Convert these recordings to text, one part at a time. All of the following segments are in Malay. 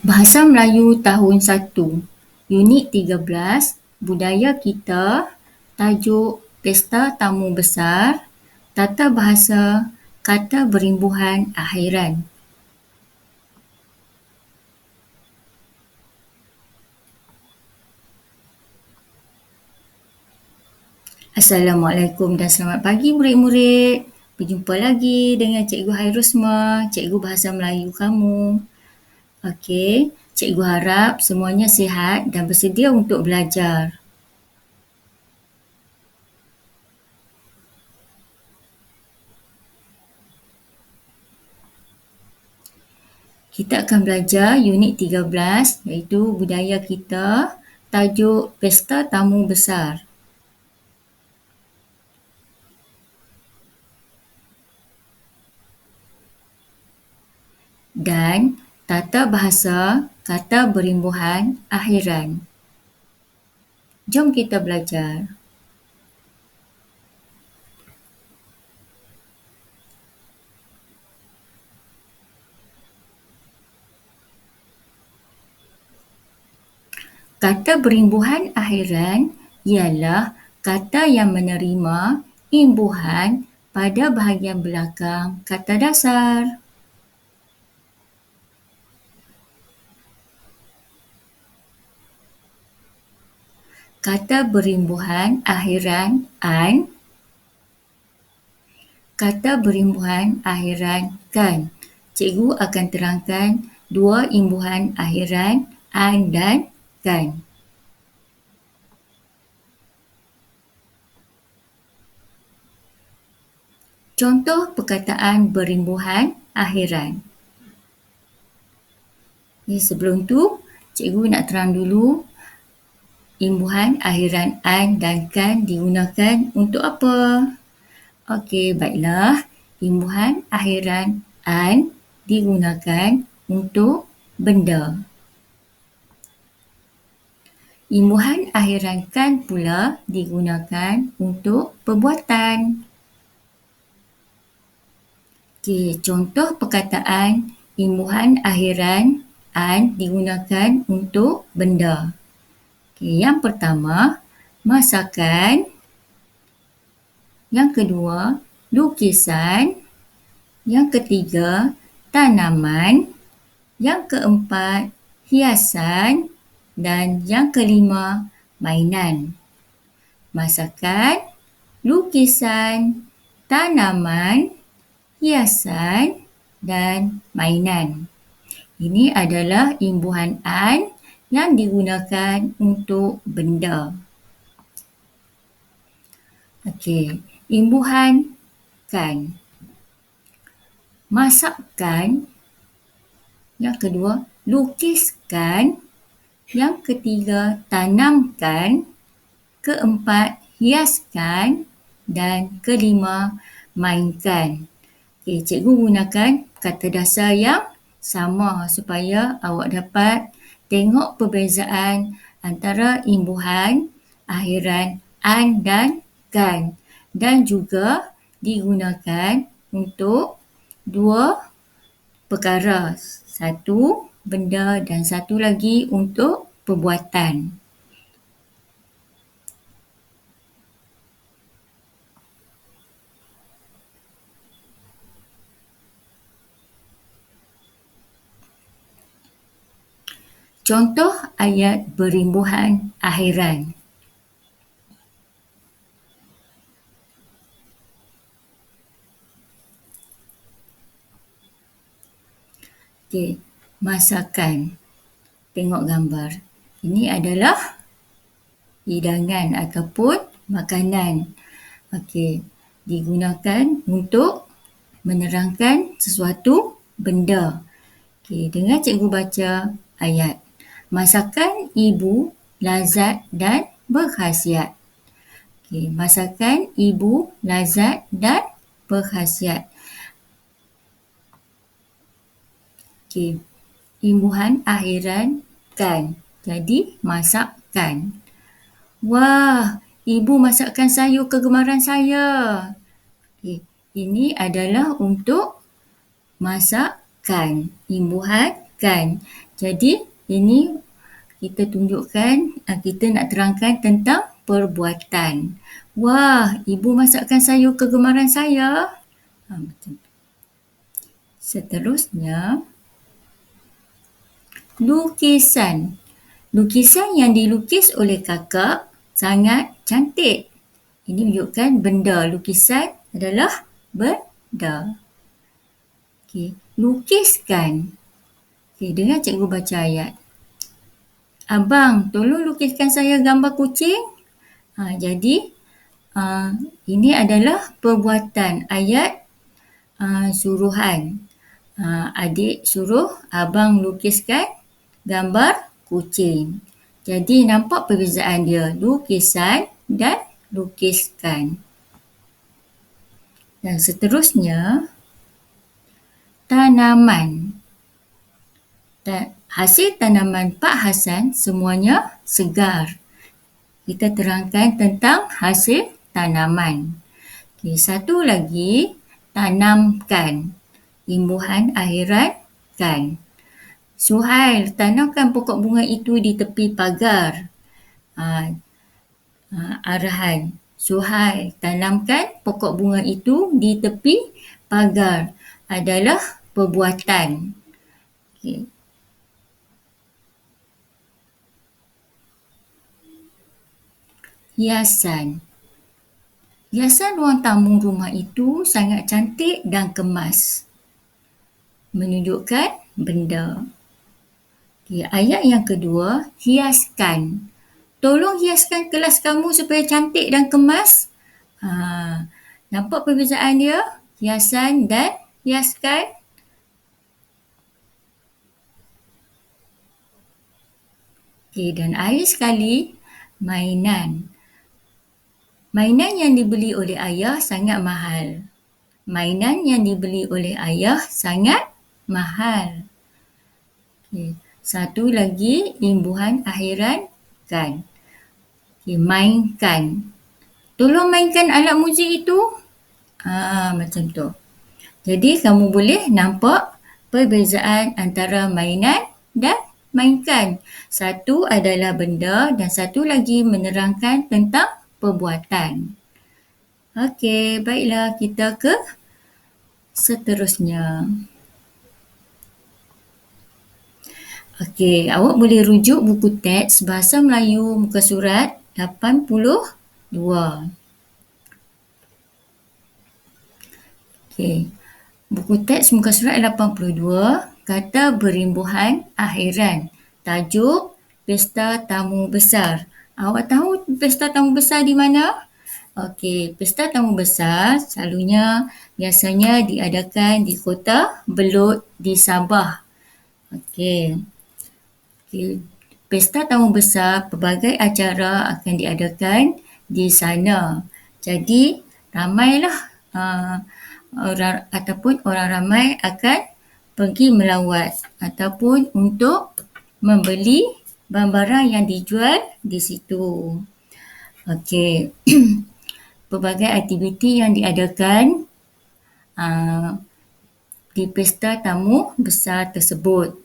Bahasa Melayu tahun 1, Unit 13, Budaya Kita, tajuk Pesta Tamu Besar, Tata Bahasa, Kata Berimbuhan Akhiran. Assalamualaikum dan selamat pagi murid-murid. Berjumpa lagi dengan Cikgu Hairusma, Cikgu Bahasa Melayu kamu. Okey, Cikgu harap semuanya sihat dan bersedia untuk belajar. Kita akan belajar unit 13 iaitu Budaya Kita, tajuk Pesta Tamu Besar. Dan Tata Bahasa, Kata Berimbuhan Akhiran. Jom kita belajar. Kata berimbuhan akhiran ialah kata yang menerima imbuhan pada bahagian belakang kata dasar. Kata berimbuhan akhiran an, kata berimbuhan akhiran kan. Cikgu akan terangkan dua imbuhan akhiran an dan kan. Contoh perkataan berimbuhan akhiran. Sebelum tu, cikgu nak terang dulu imbuhan akhiran an dan kan digunakan untuk apa? Okey, baiklah. Imbuhan akhiran an digunakan untuk benda. Imbuhan akhiran kan pula digunakan untuk perbuatan. Okey, contoh perkataan imbuhan akhiran an digunakan untuk benda. Okey, yang pertama, masakan. Yang kedua, lukisan. Yang ketiga, tanaman. Yang keempat, hiasan. Dan yang kelima, mainan. Masakan, lukisan, tanaman, hiasan dan mainan. Ini adalah imbuhan an yang digunakan untuk benda. Okey, imbuhan kan. Masakkan. Yang kedua, lukiskan. Yang ketiga, tanamkan. Keempat, hiaskan. Dan kelima, mainkan. Okey, cikgu gunakan kata dasar yang sama supaya awak dapat tengok perbezaan antara imbuhan akhiran an dan kan. Dan juga digunakan untuk dua perkara. Satu, benda dan satu lagi untuk perbuatan. Contoh ayat berimbuhan akhiran. Okey, masakan. Tengok gambar. Ini adalah hidangan ataupun makanan. Okey, digunakan untuk menerangkan sesuatu benda. Okey, dengar cikgu baca ayat. Masakan ibu lazat dan berkhasiat. Okey, masakan ibu lazat dan berkhasiat. Okey, imbuhan akhiran kan. Jadi, masakkan. Wah, ibu masakkan sayur kegemaran saya. Okay. Ini adalah untuk masakkan. Imbuhan masakan. Jadi ini kita tunjukkan, kita nak terangkan tentang perbuatan. Wah, ibu masakkan sayur kegemaran saya. Macam tu. Seterusnya, lukisan. Lukisan yang dilukis oleh kakak sangat cantik. Ini menunjukkan benda. Lukisan adalah benda. Okey, lukiskan. Okey, dengar cikgu baca ayat. Abang, tolong lukiskan saya gambar kucing. Jadi, ini adalah perbuatan ayat suruhan. Adik suruh abang lukiskan gambar kucing. Jadi nampak perbezaan dia, lukisan dan lukiskan. Dan seterusnya, tanaman. Hasil tanaman Pak Hassan semuanya segar. Kita terangkan tentang hasil tanaman. Okay, satu lagi, tanamkan. Imbuhan akhiran kan. Suhail, tanamkan pokok bunga itu di tepi pagar. Arahan. Suhail, tanamkan pokok bunga itu di tepi pagar adalah perbuatan. Okay. Hiasan. Hiasan ruang tamu rumah itu sangat cantik dan kemas. Menunjukkan benda. Okay, ayat yang kedua, hiaskan. Tolong hiaskan kelas kamu supaya cantik dan kemas. Nampak perbezaan dia? Hiasan dan hiaskan. Okay, dan akhir sekali, mainan. Mainan yang dibeli oleh ayah sangat mahal. Mainan yang dibeli oleh ayah sangat mahal. Okay. Satu lagi, imbuhan akhiran kan. Okay, mainkan. Tolong mainkan alat muzik itu. Macam tu. Jadi kamu boleh nampak perbezaan antara mainan dan mainkan. Satu adalah benda dan satu lagi menerangkan tentang perbuatan. Okey, baiklah kita ke seterusnya. Okey, awak boleh rujuk buku teks Bahasa Melayu muka surat 82. Okey, buku teks muka surat 82, kata berimbuhan akhiran. Tajuk, Pesta Tamu Besar. Awak tahu pesta tamu besar di mana? Okey, pesta tamu besar selalunya biasanya diadakan di Kota Belud di Sabah. Okey. Pesta tamu besar, pelbagai acara akan diadakan di sana. Jadi, ramailah orang ramai akan pergi melawat ataupun untuk membeli barang-barang yang dijual di situ. Okey. Pelbagai aktiviti yang diadakan di pesta tamu besar tersebut.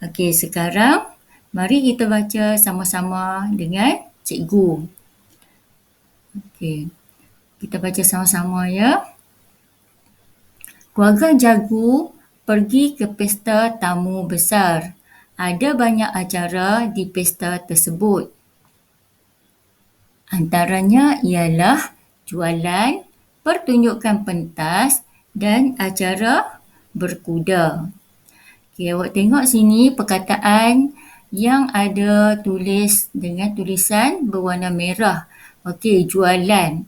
Okey, sekarang mari kita baca sama-sama dengan cikgu. Okey, kita baca sama-sama ya. Keluarga Jagu pergi ke pesta tamu besar. Ada banyak acara di pesta tersebut. Antaranya ialah jualan, pertunjukan pentas dan acara berkuda. Okay, awak tengok sini perkataan yang ada tulis dengan tulisan berwarna merah. Okey, jualan.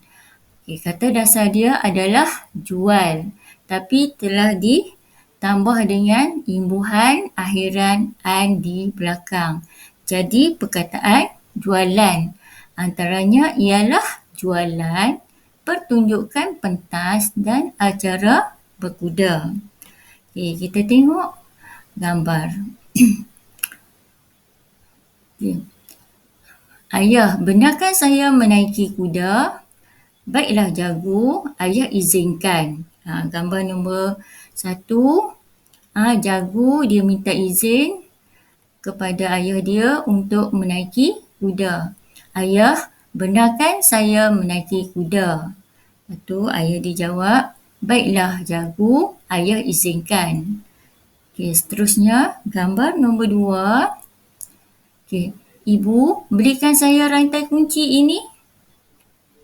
Okay, kata dasar dia adalah jual. Tapi telah ditambah dengan imbuhan akhiran an di belakang. Jadi perkataan jualan. Antaranya ialah jualan, pertunjukan pentas dan acara berkuda. Okay, kita tengok gambar. Okay. Ayah, benarkah saya menaiki kuda? Baiklah Jagu, ayah izinkan. Gambar nombor 1. Jagu dia minta izin kepada ayah dia untuk menaiki kuda. Ayah, benarkan saya menaiki kuda? Lepas tu ayah dia jawab, baiklah Jagu, ayah izinkan. Okey, seterusnya gambar nombor 2. Okey, ibu belikan saya rantai kunci ini.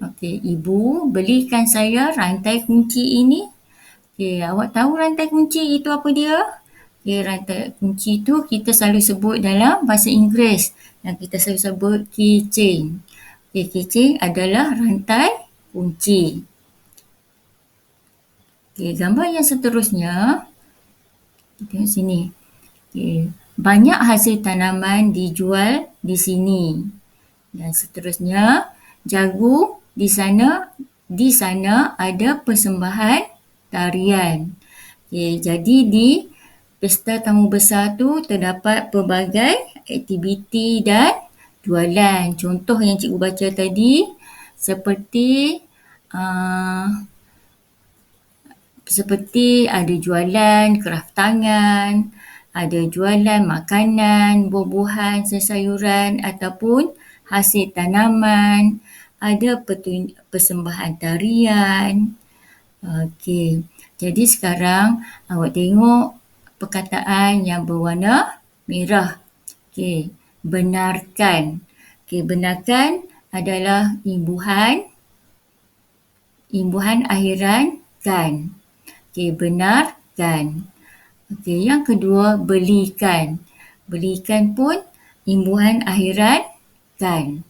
Okey, ibu belikan saya rantai kunci ini. Okey, awak tahu rantai kunci itu apa dia? Okey, rantai kunci itu kita selalu sebut dalam bahasa Inggeris yang kita selalu sebut keychain. Okey, keychain adalah rantai kunci. Okey, gambar yang seterusnya. Tengok sini. Okay. Banyak hasil tanaman dijual di sini. Dan seterusnya, Jagu di sana ada persembahan tarian. Okay. Jadi di Pesta Tamu Besar tu terdapat pelbagai aktiviti dan jualan. Contoh yang cikgu baca tadi seperti ada jualan kraft tangan, ada jualan makanan, buah-buahan, sayuran ataupun hasil tanaman, ada persembahan tarian. Okey, jadi sekarang awak tengok perkataan yang berwarna merah. Okey, benarkan. Okey, benarkan adalah imbuhan akhiran kan. Okey, benarkan. Okey, yang kedua, belikan. Belikan pun imbuhan akhiran kan.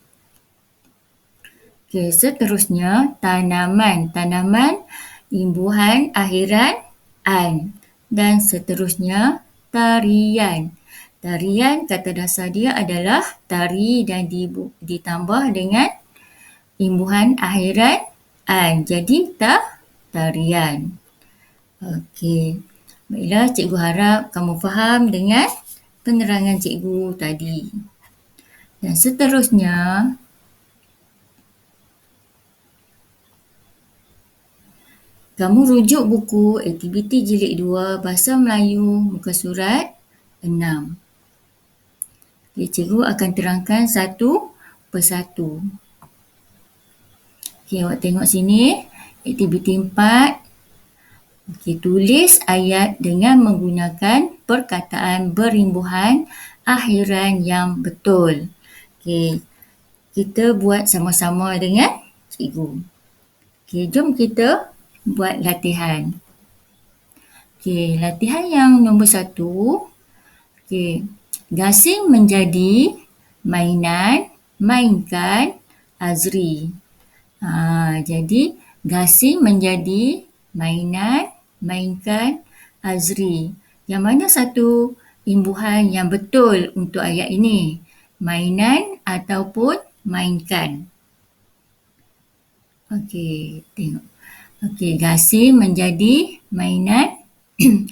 Okey, seterusnya tanaman. Tanaman imbuhan akhiran an. Dan seterusnya tarian. Tarian kata dasar dia adalah tari dan ditambah dengan imbuhan akhiran an. Jadi tarian. Okey. Baiklah, cikgu harap kamu faham dengan penerangan cikgu tadi. Dan seterusnya, kamu rujuk buku aktiviti jilid 2 Bahasa Melayu muka surat 6. Okay, cikgu akan terangkan satu persatu. Okay, awak tengok sini, aktiviti 4. Okay, tulis ayat dengan menggunakan perkataan berimbuhan akhiran yang betul. Okay, kita buat sama-sama dengan cikgu. Okay, jom kita buat latihan. Okay, latihan yang nombor 1. Okay, gasing menjadi mainan, mainkan Azri. Jadi, gasing menjadi mainan, mainkan Azri. Yang mana satu imbuhan yang betul untuk ayat ini? Mainan ataupun mainkan? Okey, tengok. Okey, gasing menjadi mainan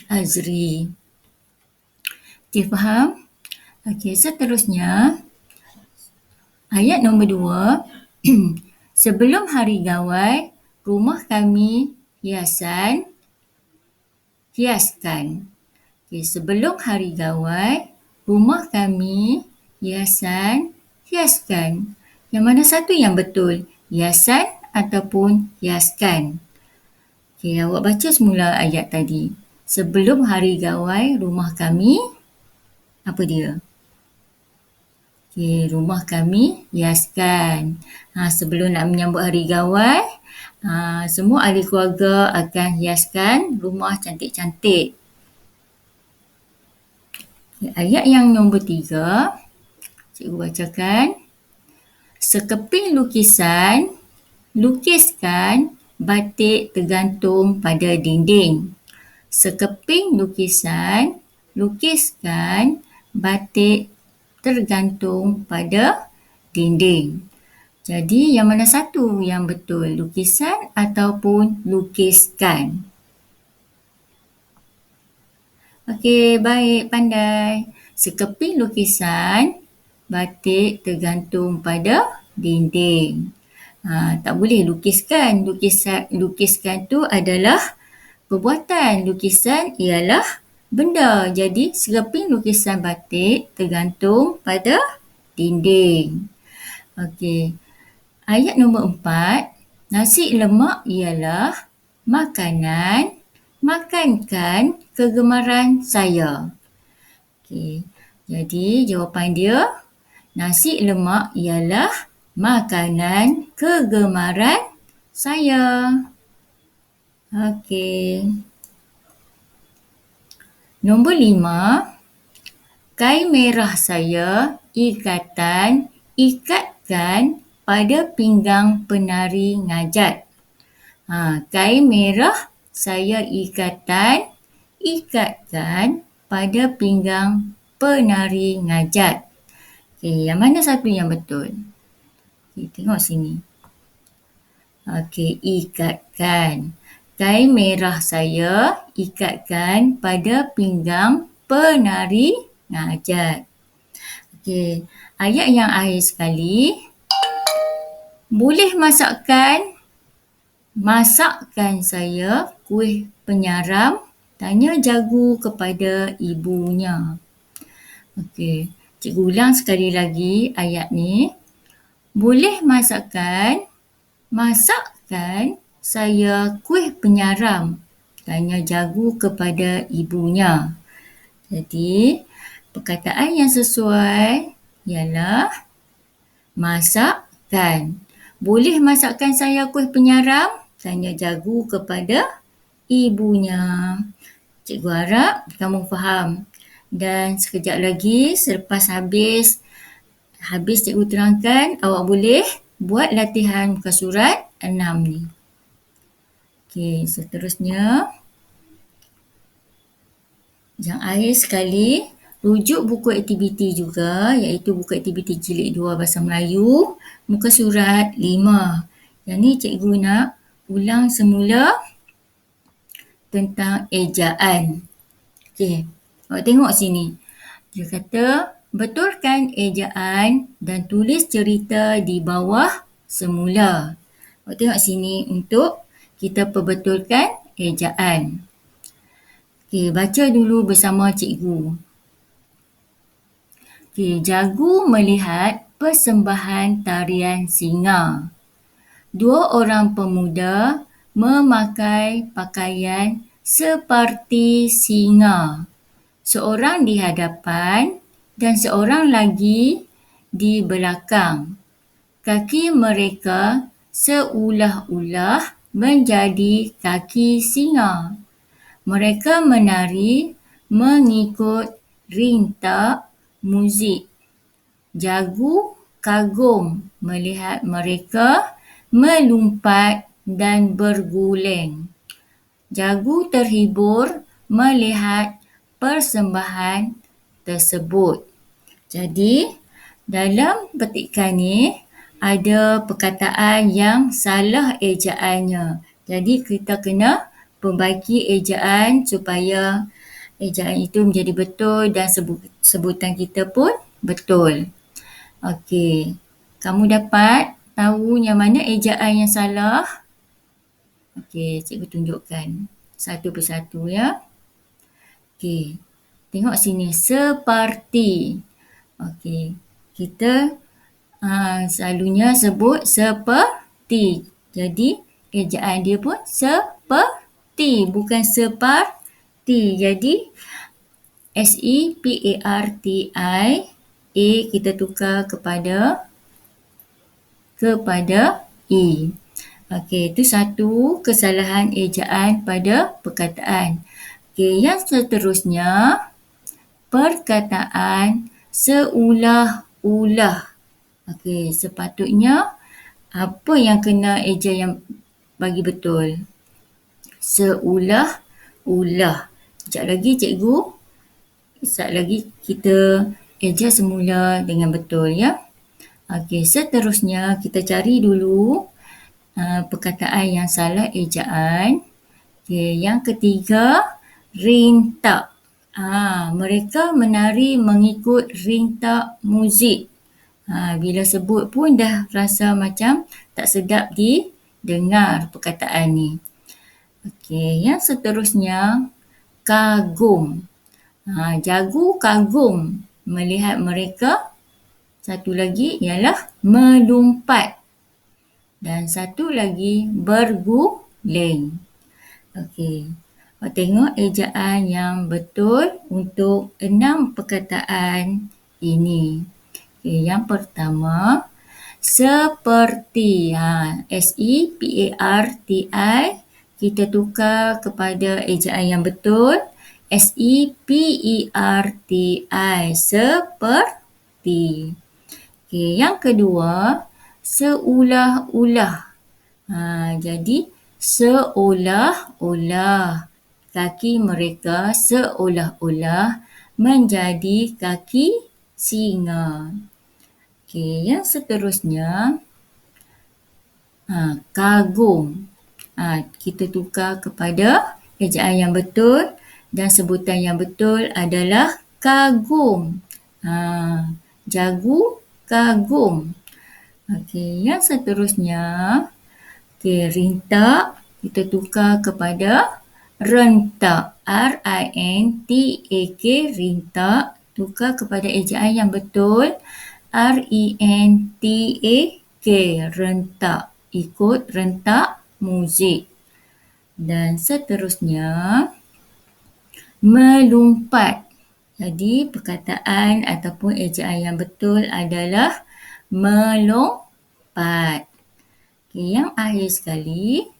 Azri. Okey, faham? Okey, seterusnya ayat nombor 2. Sebelum hari gawai, rumah kami hiaskan. Okay, sebelum hari gawai, rumah kami hiaskan. Yang mana satu yang betul? Hiasan ataupun hiaskan? Okay, awak baca semula ayat tadi. Sebelum hari gawai, rumah kami, apa dia? Okay, rumah kami hiaskan. Sebelum nak menyambut hari gawai, semua ahli keluarga akan hiaskan rumah cantik-cantik. Okay, ayat yang nombor 3, cikgu bacakan. Sekeping lukisan, lukiskan batik tergantung pada dinding. Sekeping lukisan, lukiskan batik tergantung pada dinding. Jadi yang mana satu yang betul? Lukisan ataupun lukiskan? Okey, baik, pandai. Sekeping lukisan, batik tergantung pada dinding. Tak boleh lukiskan. Lukiskan tu adalah perbuatan. Lukisan ialah benda. Jadi seraping lukisan batik tergantung pada dinding. Okey. Ayat nombor 4. Nasi lemak ialah makanan, makankan kegemaran saya. Okey. Jadi jawapan dia, nasi lemak ialah makanan kegemaran saya. Okey. Nombor 5. Kain merah saya ikatkan pada pinggang penari ngajat. Kain merah saya ikatkan pada pinggang penari ngajat. Okey, yang mana satu yang betul? Okay, tengok sini. Okey, ikatkan. Kain merah saya ikatkan pada pinggang penari ngajat. Okey, ayat yang akhir sekali. Boleh masakkan saya kuih penyaram, tanya jagu kepada ibunya. Okey, cikgu ulang sekali lagi ayat ni. Boleh masakkan saya kuih penyaram, tanya jagu kepada ibunya. Jadi, perkataan yang sesuai ialah masakkan. Boleh masakkan saya kuih penyaram? Tanya jagu kepada ibunya. Cikgu harap kamu faham. Dan sekejap lagi selepas habis cikgu terangkan, awak boleh buat latihan muka surat 6 ni. Okey, seterusnya. Yang akhir sekali, rujuk buku aktiviti juga, iaitu buku aktiviti jilid 2 Bahasa Melayu, muka surat 5. Yang ni cikgu nak ulang semula tentang ejaan. Okey, awak tengok sini. Dia kata, betulkan ejaan dan tulis cerita di bawah semula. Awak tengok sini untuk kita perbetulkan ejaan. Okey, baca dulu bersama cikgu. Okey, jagu melihat persembahan tarian singa. 2 orang pemuda memakai pakaian seperti singa. Seorang di hadapan dan seorang lagi di belakang. Kaki mereka seulah-ulah menjadi kaki singa. Mereka menari mengikut rintak muzik. Jagu kagum melihat mereka melumpat dan berguling. Jagu terhibur melihat persembahan tersebut. Jadi, dalam petikan ni ada perkataan yang salah ejaannya. Jadi, kita kena perbaiki ejaan supaya ejaan itu menjadi betul dan sebutan kita pun betul. Okey, kamu dapat tahu yang mana ejaan yang salah? Okey, cikgu tunjukkan satu persatu ya. Okey, tengok sini, seperti. Okey, kita selalunya sebut seperti. Jadi, ejaan dia pun seperti, bukan separti. Jadi, separti, A kita tukar kepada I. Okey, itu satu kesalahan ejaan pada perkataan. Okey, yang seterusnya, perkataan seulah-ulah. Okey, sepatutnya apa yang kena eja yang bagi betul? Seulah-ulah. Sekejap lagi kita eja semula dengan betul ya. Okey, seterusnya kita cari dulu perkataan yang salah ejaan. Okey, yang ketiga, rintak. Mereka menari mengikut rintak muzik. Bila sebut pun dah rasa macam tak sedap didengar perkataan ni. Okey, yang seterusnya, kagum. Jagu kagum melihat mereka. Satu lagi ialah melumpat. Dan satu lagi berguling. Okey. Awak tengok ejaan yang betul untuk 6 perkataan ini. Okey, yang pertama, seperti. S-E-P-A-R-T-I. Kita tukar kepada ejaan yang betul. S-E-P-E-R-T-I. Seperti. Okey, yang kedua, seulah-ulah. Jadi, seolah-olah kaki mereka seolah-olah menjadi kaki singa. Okey, yang seterusnya, kagum. Kita tukar kepada ejaan yang betul dan sebutan yang betul adalah kagum. Jagu kagum. Okey, yang seterusnya, rintak kita tukar kepada rentak. R-I-N-T-A-K, rintak. Tukar kepada ejaan yang betul. R-E-N-T-A-K, rentak. Ikut rentak muzik. Dan seterusnya, melumpat. Jadi perkataan ataupun ejaan yang betul adalah melompat. Okay, yang akhir sekali,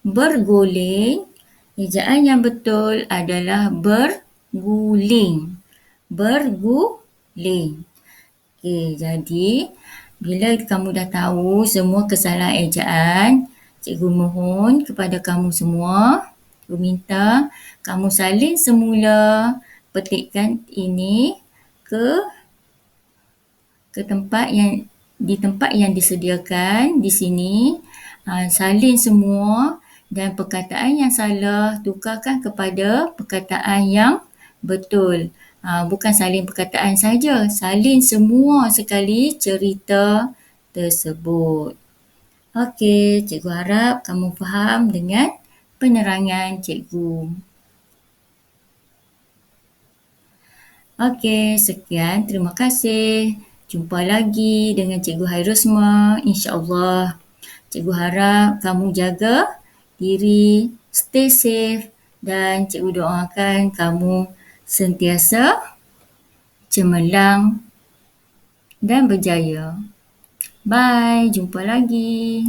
berguling. Ejaan yang betul adalah berguling. Berguling. Okay, jadi bila kamu dah tahu semua kesalahan ejaan, cikgu mohon kepada kamu semua, cikgu minta kamu salin semula petikan ini ke tempat yang disediakan di sini. Salin semua dan perkataan yang salah tukarkan kepada perkataan yang betul. Bukan salin perkataan saja, salin semua sekali cerita tersebut. Okey, cikgu harap kamu faham dengan penerangan cikgu. Okey, sekian. Terima kasih. Jumpa lagi dengan Cikgu Hairusma, insya-Allah. Cikgu harap kamu jaga diri, stay safe dan cikgu doakan kamu sentiasa cemerlang dan berjaya. Bye, jumpa lagi.